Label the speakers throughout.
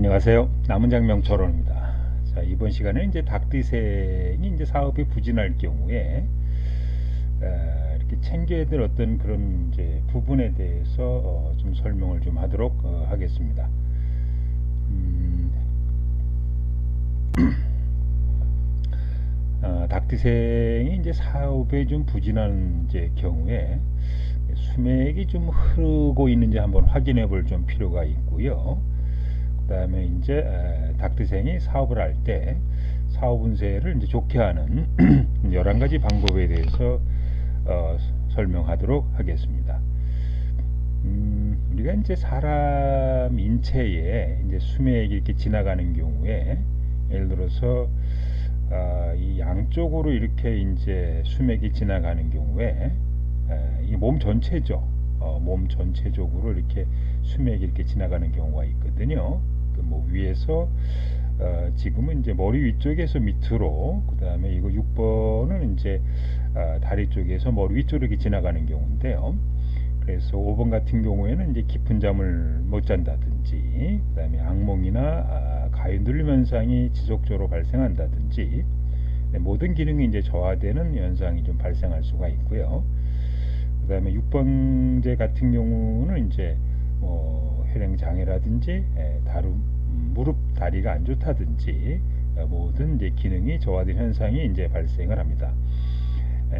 Speaker 1: 안녕하세요. 남은장명철원입니다. 자, 이번 시간에 이제 닭띠생이 이제 사업이 부진할 경우에 이렇게 챙겨야 될 어떤 그런 이제 부분에 대해서 좀 설명을 좀 하도록 하겠습니다. 닭띠생이 이제 사업에 좀 부진한 이제 경우에 수맥이 좀 흐르고 있는지 한번 확인해 볼 좀 필요가 있고요. 그 다음에 이제 닭띠생이 사업을 할 때 사업 운세를 이제 좋게 하는 11가지 방법에 대해서 설명하도록 하겠습니다. 우리가 이제 사람 인체에 이제 수맥이 이렇게 지나가는 경우에 예를 들어서 이 양쪽으로 이렇게 이제 수맥이 지나가는 경우에 이 몸 전체죠. 몸 전체적으로 이렇게 수맥이 이렇게 지나가는 경우가 있거든요. 뭐 위에서 지금은 이제 머리 위쪽에서 밑으로, 그 다음에 이거 6번은 이제 다리 쪽에서 머리 위쪽으로 이렇게 지나가는 경우인데요. 그래서 5번 같은 경우에는 이제 깊은 잠을 못 잔다든지, 그 다음에 악몽이나 가위 눌림 현상이 지속적으로 발생한다든지, 모든 기능이 이제 저하되는 현상이 좀 발생할 수가 있고요. 그 다음에 6번제 같은 경우는 이제 혈행 장애라든지 무릎 다리가 안 좋다든지 모든 이제 기능이 저하된 현상이 이제 발생을 합니다.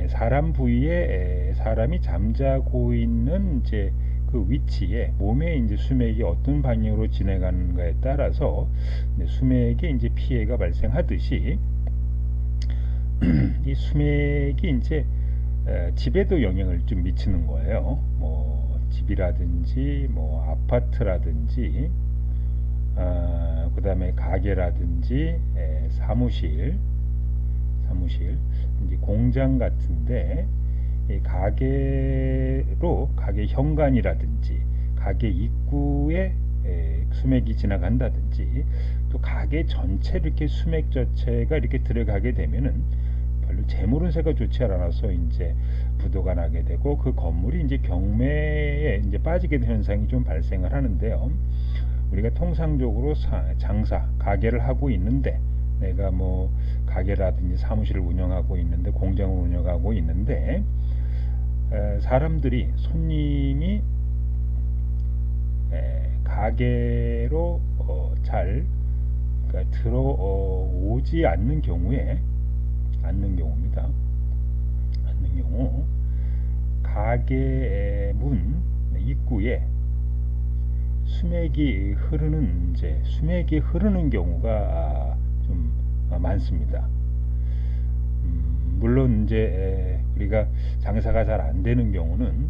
Speaker 1: 사람 부위에 사람이 잠자고 있는 이제 그 위치에 몸의 이제 수맥이 어떤 방향으로 진행하는가에 따라서 수맥에 이제 피해가 발생하듯이 이 수맥이 이제 집에도 영향을 좀 미치는 거예요. 뭐 집이라든지 뭐 아파트라든지 그 다음에 가게라든지 사무실 이제 공장 같은데 가게 현관이라든지 가게 입구에 수맥이 지나간다든지, 또 가게 전체 이렇게 수맥 자체가 이렇게 들어가게 되면은 별로 재물 운세가 좋지 않아서 이제 부도가 나게 되고 그 건물이 이제 경매에 이제 빠지게 되는 현상이 좀 발생을 하는데요. 우리가 통상적으로 장사 가게를 하고 있는데, 내가 뭐 가게라든지 사무실을 운영하고 있는데, 공장을 운영하고 있는데, 사람들이 손님이 가게로 잘 그러니까 들어오지 않는 경우에 않는 경우 가게 문 입구에 수맥이 흐르는 경우가 좀 많습니다. 물론 이제 우리가 장사가 잘 안 되는 경우는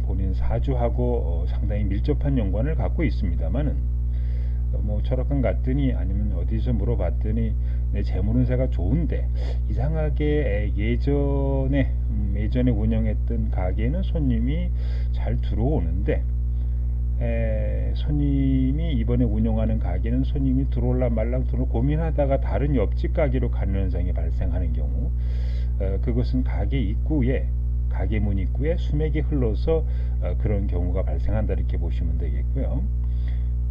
Speaker 1: 본인 사주하고 상당히 밀접한 연관을 갖고 있습니다만은, 뭐 철학관 갔더니 아니면 어디서 물어봤더니 내 재물운세가 좋은데 이상하게 예전에 운영했던 가게는 손님이 잘 들어오는데 손님이 이번에 운영하는 가게는 손님이 들어올라 말랑 고민하다가 다른 옆집 가게로 가는 현상이 발생하는 경우, 그것은 가게 문 입구에 수맥이 흘러서 그런 경우가 발생한다, 이렇게 보시면 되겠고요.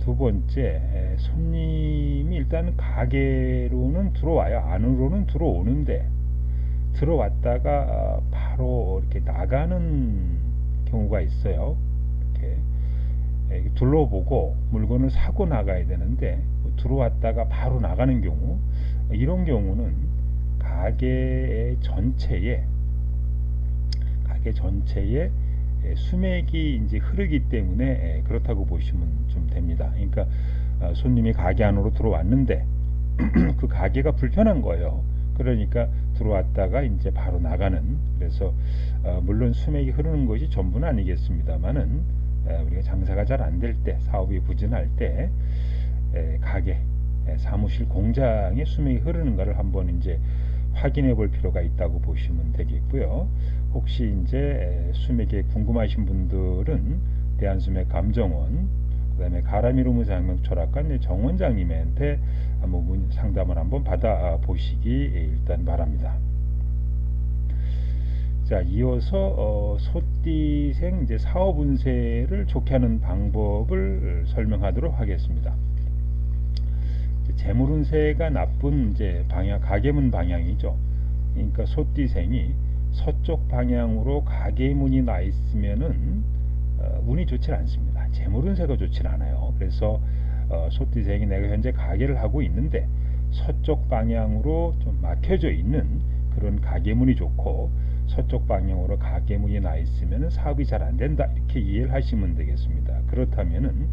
Speaker 1: 두 번째, 손님이 일단 가게로는 들어와요. 안으로는 들어오는데 들어왔다가 바로 이렇게 나가는 경우가 있어요. 이렇게 둘러보고 물건을 사고 나가야 되는데 들어왔다가 바로 나가는 경우, 이런 경우는 가게 전체에 수맥이 이제 흐르기 때문에 그렇다고 보시면 좀 됩니다. 그러니까 손님이 가게 안으로 들어왔는데 그 가게가 불편한 거예요. 그러니까 들어왔다가 이제 바로 나가는. 그래서 물론 수맥이 흐르는 것이 전부는 아니겠습니다만은 우리가 장사가 잘 안 될 때, 사업이 부진할 때 가게, 사무실, 공장에 수맥이 흐르는가를 한번 이제 확인해 볼 필요가 있다고 보시면 되겠고요. 혹시 이제 수맥에 궁금하신 분들은 대한수맥 감정원, 그 다음에 가라미루무 장명철학관 정원장님한테 한번 상담을 한번 받아 보시기 일단 바랍니다. 자, 이어서 소띠생 이제 사업 운세를 좋게 하는 방법을 설명하도록 하겠습니다. 재물운세가 나쁜 이제 방향, 가계문 방향이죠. 그러니까 소띠생이 서쪽 방향으로 가계문이 나 있으면은 운이 좋지 않습니다. 재물운세가 좋지 않아요. 그래서 소띠생이 내가 현재 가계를 하고 있는데 서쪽 방향으로 좀 막혀져 있는 그런 가계문이 좋고, 서쪽 방향으로 가계문이 나 있으면 사업이 잘 안 된다, 이렇게 이해를 하시면 되겠습니다. 그렇다면은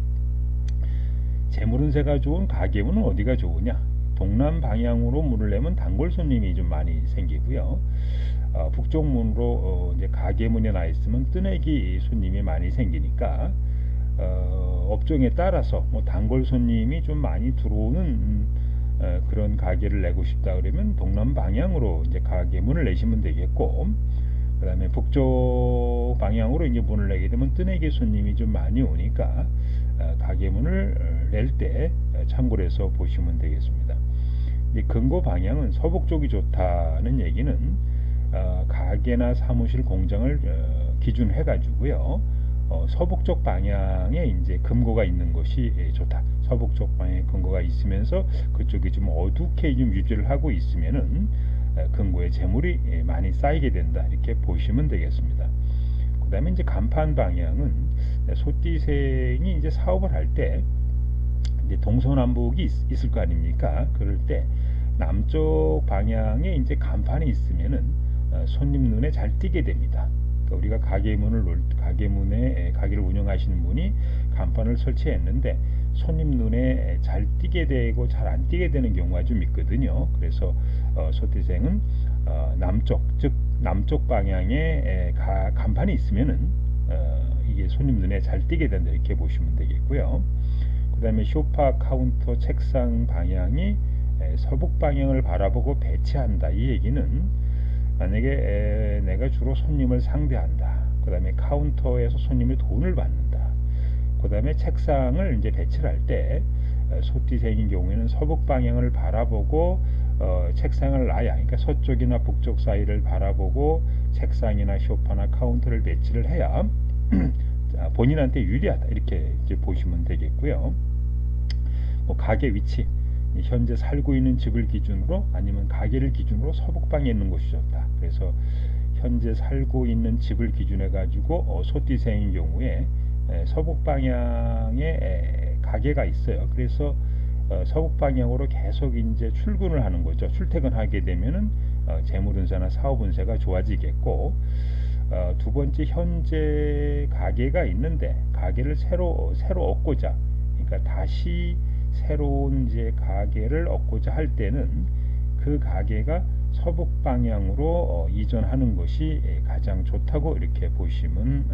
Speaker 1: 재물운세가 좋은 가계문은 어디가 좋으냐? 동남 방향으로 문을 내면 단골 손님이 좀 많이 생기고요. 북쪽 문으로 이제 가계문에 나 있으면 뜨내기 손님이 많이 생기니까 업종에 따라서 뭐 단골 손님이 좀 많이 들어오는 그런 가게를 내고 싶다 그러면 동남 방향으로 이제 가계문을 내시면 되겠고, 그 다음에 북쪽 방향으로 이제 문을 내게 되면 뜨내기 손님이 좀 많이 오니까 가계문을 낼 때 참고를 해서 보시면 되겠습니다. 이제 근거 방향은 서북 쪽이 좋다는 얘기는 가게나 사무실, 공장을 기준해 가지고요. 서북쪽 방향에 이제 금고가 있는 것이 좋다. 서북쪽 방향에 금고가 있으면서 그쪽이 좀 어둡게 좀 유지를 하고 있으면은 금고에 재물이 많이 쌓이게 된다, 이렇게 보시면 되겠습니다. 그 다음에 이제 간판 방향은 소띠생이 이제 사업을 할 때 이제 동서남북이 있을 거 아닙니까? 그럴 때 남쪽 방향에 이제 간판이 있으면은 손님 눈에 잘 띄게 됩니다. 그러니까 우리가 가게문에 가게를 운영하시는 분이 간판을 설치했는데 손님 눈에 잘 띄게 되고 잘 안 띄게 되는 경우가 좀 있거든요. 그래서 소띠생은 남쪽, 즉 남쪽 방향에 간판이 있으면은 이게 손님 눈에 잘 띄게 된다, 이렇게 보시면 되겠고요. 그 다음에 소파, 카운터, 책상 방향이 서북 방향을 바라보고 배치한다, 이 얘기는 만약에 내가 주로 손님을 상대한다, 그 다음에 카운터에서 손님의 돈을 받는다, 그 다음에 책상을 이제 배치를 할 때 소띠생인 경우에는 서북 방향을 바라보고 책상을 놔야, 그러니까 서쪽이나 북쪽 사이를 바라보고 책상이나 소파나 카운터를 배치를 해야 본인한테 유리하다, 이렇게 이제 보시면 되겠고요. 뭐 가게 위치, 현재 살고 있는 집을 기준으로 아니면 가게를 기준으로 서북방에 있는 곳이 좋다. 그래서 현재 살고 있는 집을 기준해 가지고 소띠생인 경우에 서북 방향에 가게가 있어요. 그래서 서북 방향으로 계속 이제 출근을 하는 거죠. 출퇴근하게 되면은 재물운세나 사업운세가 좋아지겠고, 두 번째, 현재 가게가 있는데 가게를 새로 얻고자, 그러니까 다시 새로운 이제 가게를 얻고자 할 때는 그 가게가 서북 방향으로 이전하는 것이 가장 좋다고 이렇게 보시면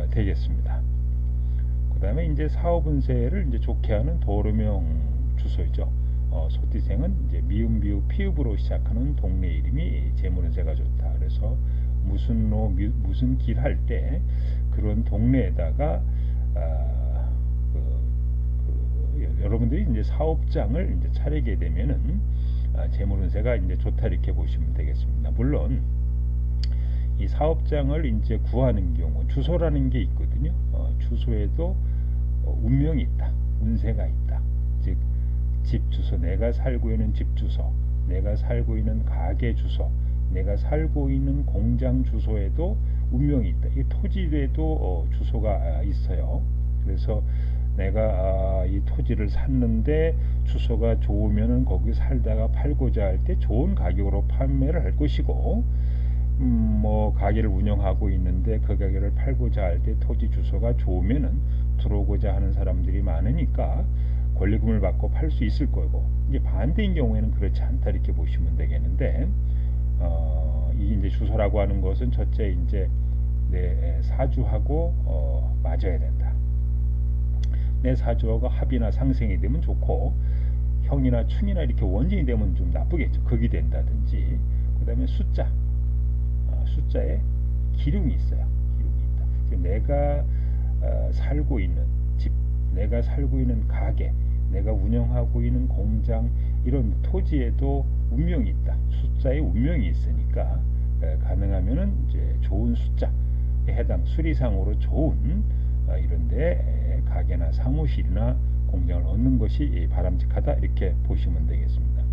Speaker 1: 되겠습니다. 그 다음에 이제 사업운세를 이제 좋게 하는 도로명 주소이죠. 소띠생은 이제 미음, 비읍, 피읍으로 시작하는 동네 이름이 재물운세가 좋다. 그래서 무슨 로, 무슨 길 할 때 그런 동네에다가 여러분들이 이제 사업장을 이제 차리게 되면은 재물운세가 이제 좋다, 이렇게 보시면 되겠습니다. 물론 이 사업장을 이제 구하는 경우 주소라는 게 있거든요. 주소에도 운명이 있다, 운세가 있다. 즉 집 주소, 내가 살고 있는 집 주소, 내가 살고 있는 가게 주소, 내가 살고 있는 공장 주소에도 운명이 있다. 이 토지에도 주소가 있어요. 그래서 내가 이 토지를 샀는데 주소가 좋으면은 거기 살다가 팔고자 할 때 좋은 가격으로 판매를 할 것이고, 뭐 가게를 운영하고 있는데 그 가게를 팔고자 할 때 토지 주소가 좋으면은 들어오고자 하는 사람들이 많으니까 권리금을 받고 팔 수 있을 거고, 이제 반대인 경우에는 그렇지 않다, 이렇게 보시면 되겠는데, 이 이제 주소라고 하는 것은 첫째 이제 내 사주하고 맞아야 된다. 내 사주하고 합이나 상생이 되면 좋고, 형이나 충이나 이렇게 원진이 되면 좀 나쁘겠죠. 극이 된다든지. 그 다음에 숫자에 기lum이 있어요. 기lum이 있다. 내가 살고 있는 집, 내가 살고 있는 가게, 내가 운영하고 있는 공장, 이런 토지에도 운명이 있다. 숫자에 운명이 있으니까 가능하면은 이제 좋은 숫자에 해당 수리상으로 좋은 이런데 가게나 사무실이나 공정을 얻는 것이 바람직하다 이렇게 보시면 되겠습니다.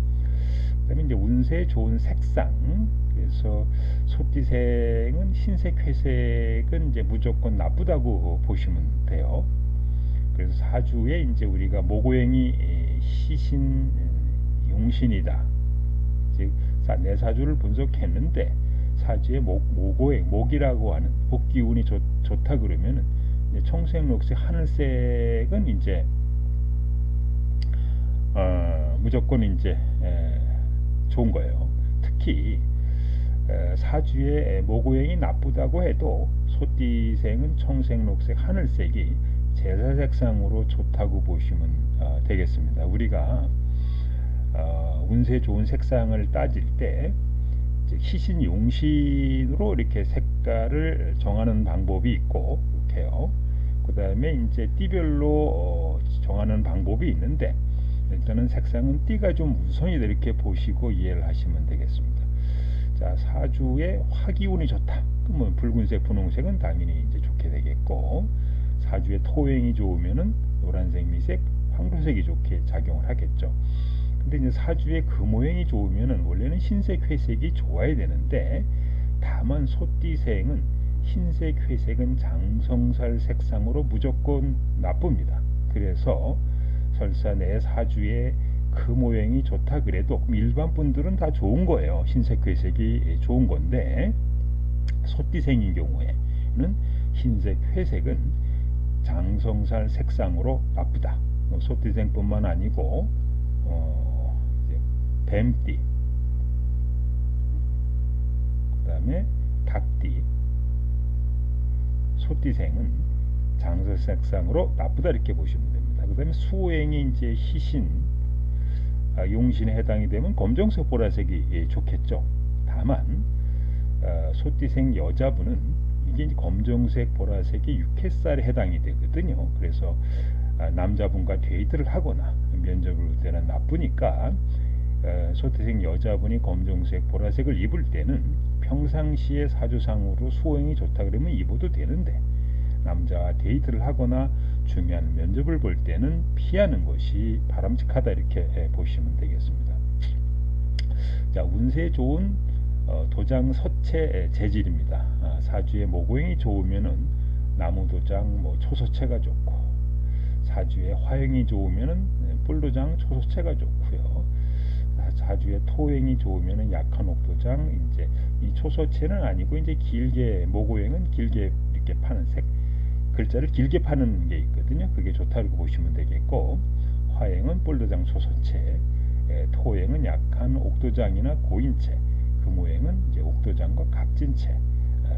Speaker 1: 그다음에 이제 운세 좋은 색상, 그래서 소띠생은 흰색, 회색은 이제 무조건 나쁘다고 보시면 돼요. 그래서 사주에 이제 우리가 모고행이 시신 용신이다. 즉 내 사주를 분석했는데 사주에 모고행, 목이라고 하는 목기운이 좋다 그러면은 청색, 녹색, 하늘색은 이제 무조건 이제 좋은 거예요. 특히 사주에 모고행이 나쁘다고 해도 소띠생은 청색, 녹색, 하늘색이 제사색상으로 좋다고 보시면 되겠습니다. 우리가 운세 좋은 색상을 따질 때 시신 용신으로 이렇게 색깔을 정하는 방법이 있고 이렇게요. 그 다음에 이제 띠별로 정하는 방법이 있는데 일단은 색상은 띠가 좀 우선이다 이렇게 보시고 이해를 하시면 되겠습니다. 자, 사주에 화기운이 좋다. 그러면 붉은색, 분홍색은 당연히 이제 좋게 되겠고, 사주에 토행이 좋으면은 노란색, 미색, 황토색이 좋게 작용을 하겠죠. 근데 이제 사주에 금오행이 좋으면은 원래는 흰색, 회색이 좋아야 되는데, 다만 소띠생은 흰색, 회색은 장성살 색상으로 무조건 나쁩니다. 그래서 설사 내 사주에 금오행이 좋다 그래도 일반 분들은 다 좋은 거예요. 흰색, 회색이 좋은 건데 소띠생인 경우에는 흰색, 회색은 장성살 색상으로 나쁘다. 소띠생뿐만 아니고 뱀띠, 그 다음에 닭띠, 소띠생은 장성살 색상으로 나쁘다 이렇게 보시면 됩니다. 그 다음에 수오행이 이제 희신, 용신에 해당이 되면 검정색, 보라색이 좋겠죠. 다만 소띠생 여자분은 이게 검정색, 보라색이 육회살에 해당이 되거든요. 그래서 남자분과 데이트를 하거나 면접을 볼 때는 나쁘니까 소띠생 여자분이 검정색, 보라색을 입을 때는 평상시에 사주상으로 수오행이 좋다 그러면 입어도 되는데 남자와 데이트를 하거나 중요한 면접을 볼 때는 피하는 것이 바람직하다 이렇게 보시면 되겠습니다. 자, 운세 좋은 도장 서체 재질입니다. 사주에 모고행이 좋으면은 나무 도장, 초서체가 좋고, 사주에 화행이 좋으면은 뿔도장, 초서체가 좋고요. 사주에 토행이 좋으면은 약한 옥도장, 이제 이 초서체는 아니고 이제 길게 모고행은 길게 이렇게 파는 색, 글자를 길게 파는 게 있거든요. 그게 좋다고 보시면 되겠고, 화행은 뿔도장, 초서체, 토행은 약한 옥도장이나 고인체, 금오행은 이제 옥도장과 각진체,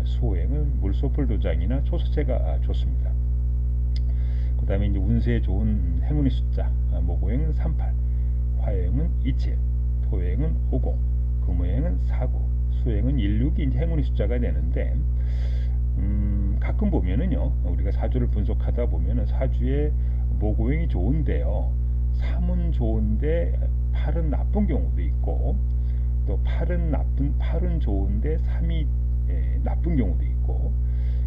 Speaker 1: 수오행은 물소뿔도장이나 초서체가 좋습니다. 그 다음에 이제 운세에 좋은 행운의 숫자, 모고행은 38, 화행은 27, 토행은 50, 금오행은 49, 수행은 16이 이제 행운의 숫자가 되는데, 가끔 보면은요, 우리가 사주를 분석하다 보면은 사주에 모고행이 좋은데요, 3은 좋은데 8은 나쁜 경우도 있고, 또 8은 좋은데 3이 나쁜 경우도 있고,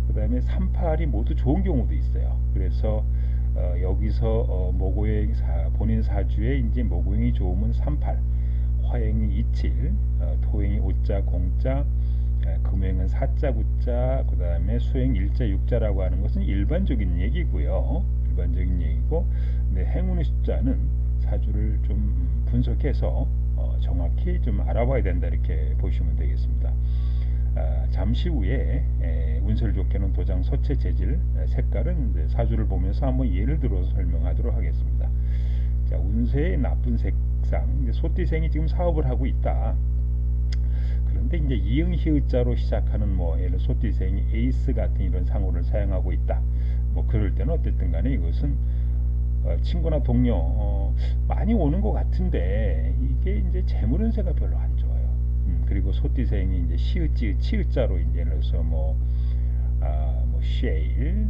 Speaker 1: 그 다음에 3, 8이 모두 좋은 경우도 있어요. 그래서 여기서 모고행 본인 사주에 이제 모고행이 좋으면 3, 8, 화행이 27, 토행이 5자, 공자, 금오행은 4자, 9자, 그 다음에 수행 1자, 6자라고 하는 것은 일반적인 얘기고요. 일반적인 얘기고, 근데 행운의 숫자는 사주를 좀 분석해서 정확히 좀 알아봐야 된다 이렇게 보시면 되겠습니다. 잠시 후에 운세를 좋게 하는 도장 서체 재질, 색깔은 사주를 보면서 한번 예를 들어서 설명하도록 하겠습니다. 자, 운세의 나쁜 색상, 소띠생이 지금 사업을 하고 있다. 그런데 이제 이응 히읗자로 시작하는 예를 소띠생이 에이스 같은 이런 상호를 사용하고 있다. 그럴 때는 어쨌든 간에 이것은 친구나 동료 많이 오는 것 같은데 이게 이제 재물 운세가 별로 안 좋아요. 그리고 소띠생이 이제 시읒, 치읒자로 이제 그래서 쉐일,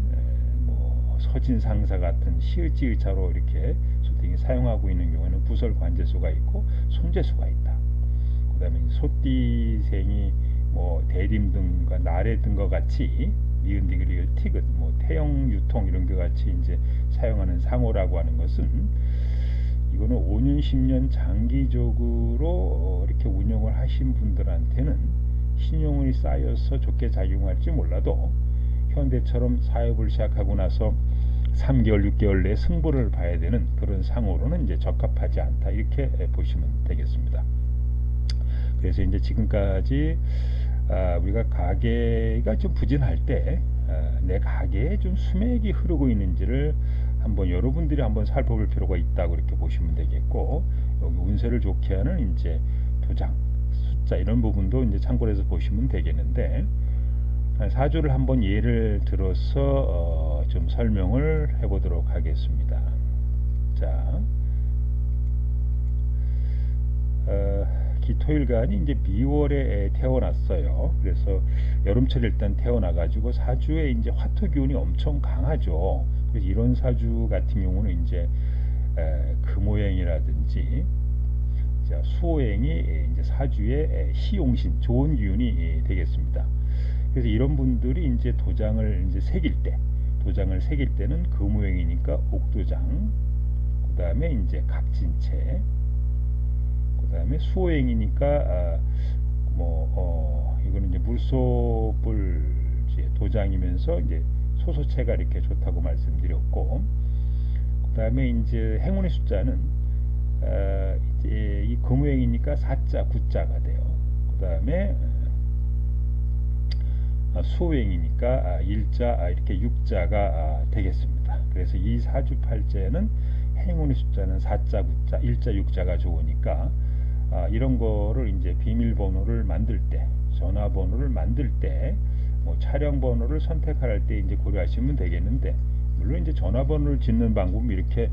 Speaker 1: 서진상사 같은 시읒자로 이렇게 소띠생이 사용하고 있는 경우에는 부설 관제수가 있고 손재수가 있다. 그 다음에 소띠생이 대림 등과 나래 등과 같이 니은 디귿 티귿 뭐 태형 유통 이런 것 같이 이제 사용하는 상호라고 하는 것은 이거는 5년 10년 장기적으로 이렇게 운영을 하신 분들한테는 신용이 쌓여서 좋게 작용할지 몰라도 현대처럼 사업을 시작하고 나서 3개월 6개월 내에 승부를 봐야 되는 그런 상호로는 이제 적합하지 않다 이렇게 보시면 되겠습니다. 그래서 이제 지금까지 우리가 가계가 좀 부진할 때 내 가계에 좀 수맥이 흐르고 있는지를 한번 여러분들이 한번 살펴볼 필요가 있다고 이렇게 보시면 되겠고, 여기 운세를 좋게 하는 이제 도장, 숫자 이런 부분도 이제 참고를 해서 보시면 되겠는데, 사주를 한번 예를 들어서 좀 설명을 해보도록 하겠습니다. 자, 기토일간이 이제 미월에 태어났어요. 그래서 여름철 일단 태어나가지고 사주에 이제 화토 기운이 엄청 강하죠. 그래서 이런 사주 같은 경우는 이제 금오행이라든지 수오행이 이제 사주의 시용신 좋은 기운이 되겠습니다. 그래서 이런 분들이 이제 도장을 이제 새길 때는 금오행이니까 옥도장, 그 다음에 이제 각진채, 그 다음에 수오행이니까 이거는 이제 물소불 도장이면서 이제 소소체가 이렇게 좋다고 말씀드렸고, 그 다음에 이제 행운의 숫자는 이제 이 금오행이니까 4자 9자가 돼요. 그 다음에 수오행이니까 1자 이렇게 6자가 되겠습니다. 그래서 이 사주팔자에는 행운의 숫자는 4자 9자 1자 6자가 좋으니까 이런 거를 이제 비밀번호를 만들 때, 전화번호를 만들 때, 뭐 차량번호를 선택할 때 이제 고려하시면 되겠는데, 물론 이제 전화번호를 짓는 방법은 이렇게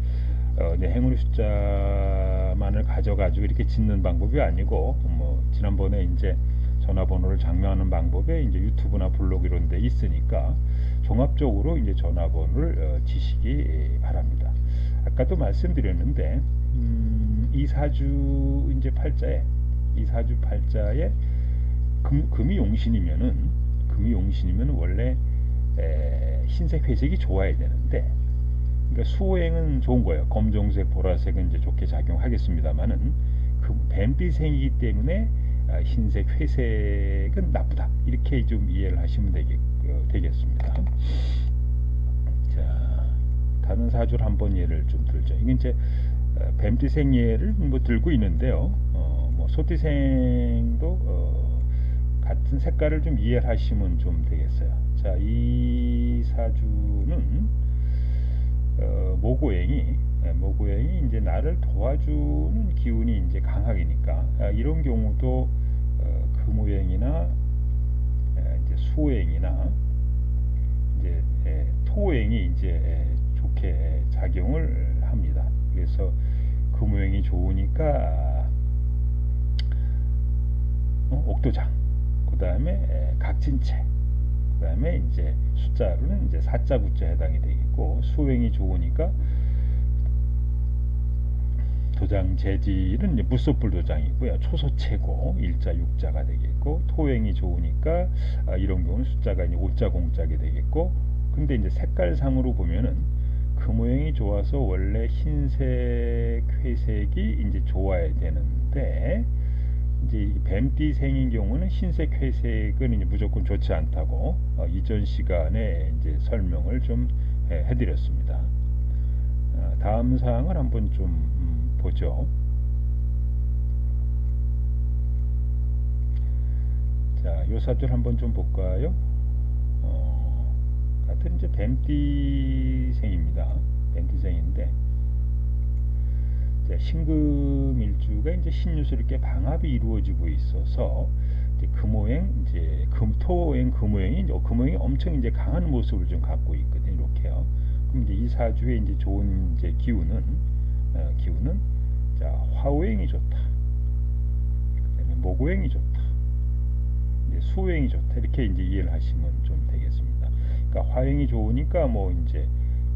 Speaker 1: 행운의 숫자만을 가져가지고 이렇게 짓는 방법이 아니고, 뭐 지난번에 이제 전화번호를 장명하는 방법에 이제 유튜브나 블로그 이런 데 있으니까 종합적으로 이제 전화번호를 지시기 바랍니다. 아까도 말씀드렸는데 이 사주 이제 팔자에 금이 용신이면은 원래 흰색 회색이 좋아야 되는데, 그러니까 수호행은 좋은 거예요. 검정색 보라색은 이제 좋게 작용하겠습니다만은 그 뱀빛생이기 때문에 흰색 회색은 나쁘다 이렇게 좀 이해를 하시면 되겠습니다. 자, 다른 사주를 한번 예를 좀 들죠. 이건 이제 뱀띠생 예를 뭐 들고 있는데요. 뭐 소띠생도 같은 색깔을 좀 이해를 하시면 좀 되겠어요. 자, 이 사주는 모고행이 이제 나를 도와주는 기운이 이제 강하니까 이런 경우도 금오행이나 이제 수오행이나 이제 토오행이 이제 좋게 작용을 합니다. 그래서 금오행이 좋으니까 옥도장, 그 다음에 각진채, 그 다음에 이제 숫자로는 이제 4자 9자 해당이 되겠고, 수오행이 좋으니까 도장 재질은 이제 무소불 도장이고요. 초소체고 1자 6자가 되겠고, 토행이 좋으니까 이런 경우는 숫자가 이제 5자 공자게 되겠고, 근데 이제 색깔상으로 보면은 금오행이 좋아서 원래 흰색 회색이 이제 좋아야 되는데, 이제 뱀띠생인 경우는 흰색 회색은 이제 무조건 좋지 않다고 이전 시간에 이제 설명을 좀 해드렸습니다. 다음 사항을 한번 좀 보죠. 자, 요 사주를 한번 좀 볼까요? 같은 이제 뱀띠생입니다. 뱀띠생인데, 신금일주가 이제 신유수 이렇게 방합이 이루어지고 있어서 이제 금오행, 이제 토오행, 금오행이 엄청 이제 강한 모습을 좀 갖고 있거든요. 이렇게요. 그럼 이제 이 사주의 이제 좋은 이제 기운은 자, 화오행이 좋다. 그다음에 목오행이 좋다. 이제 수오행이 좋다. 이렇게 이제 이해를 하시면 좀 되겠습니다. 그러니까 화행이 좋으니까 뭐 이제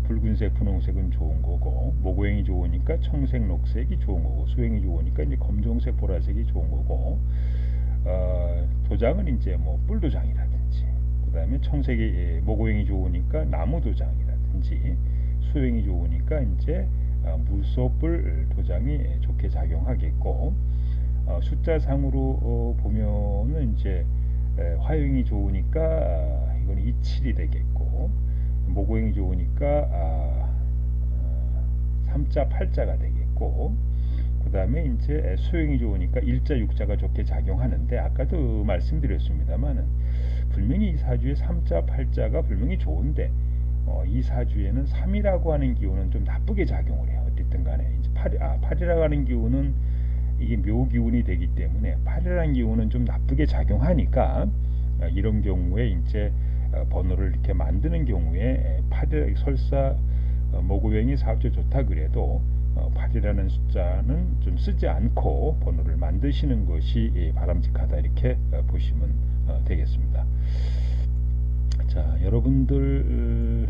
Speaker 1: 붉은색, 분홍색은 좋은 거고, 목오행이 좋으니까 청색, 녹색이 좋은 거고, 수행이 좋으니까 이제 검정색, 보라색이 좋은 거고, 도장은 이제 뭐 뿔도장이라든지, 그 그 다음에 청색이 모고형이 좋으니까 나무 도장이라든지, 수형이 좋으니까 이제 물소불 도장이 좋게 작용하겠고, 숫자상으로 보면은 이제 화형이 좋으니까 이건 27이 되겠고, 모고형이 좋으니까 3자 8자가 되겠고, 그 다음에 이제 수형이 좋으니까 1자 6자가 좋게 작용하는데, 아까도 말씀드렸습니다만은 분명히 이 사주에 3자 8자가 분명히 좋은데 이 사주에는 3이라고 하는 기운은 좀 나쁘게 작용을 해요. 어쨌든 간에 이제 8이라고 하는 기운은 이게 묘기운이 되기 때문에 8이라는 기운은 좀 나쁘게 작용하니까, 이런 경우에 이제 번호를 이렇게 만드는 경우에 8이 설사 모고형이 사주에 좋다 그래도 8이라는 숫자는 좀 쓰지 않고 번호를 만드시는 것이 바람직하다, 이렇게 보시면 되겠습니다. 자, 여러분들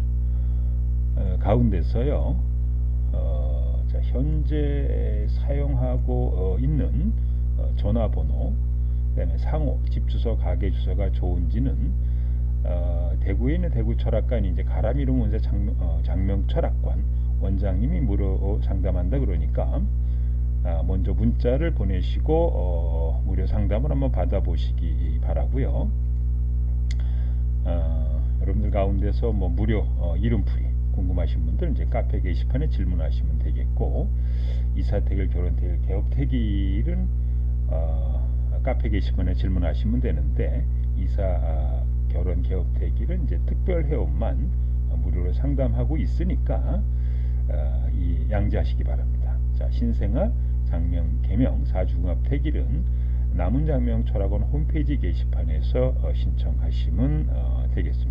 Speaker 1: 가운데서요, 자, 현재 사용하고 있는 전화번호, 그다음에 상호, 집 주소, 가게 주소가 좋은지는 대구에 있는 대구 철학관 이제 가람이름 원세 장명 철학관 원장님이 무료 상담한다 그러니까 먼저 문자를 보내시고 무료 상담을 한번 받아보시기 바라고요. 여러분들 가운데서 뭐 무료 이름풀이 궁금하신 분들 이제 카페 게시판에 질문하시면 되겠고, 이사택일, 결혼택일, 개업택일은 카페 게시판에 질문하시면 되는데, 이사, 결혼, 개업택일은 이제 특별 회원만 무료로 상담하고 있으니까 이 양지하시기 바랍니다. 자, 신생아, 장명, 계명, 사주궁합 택일은 남은 장명 철학원 홈페이지 게시판에서 신청하시면 되겠습니다.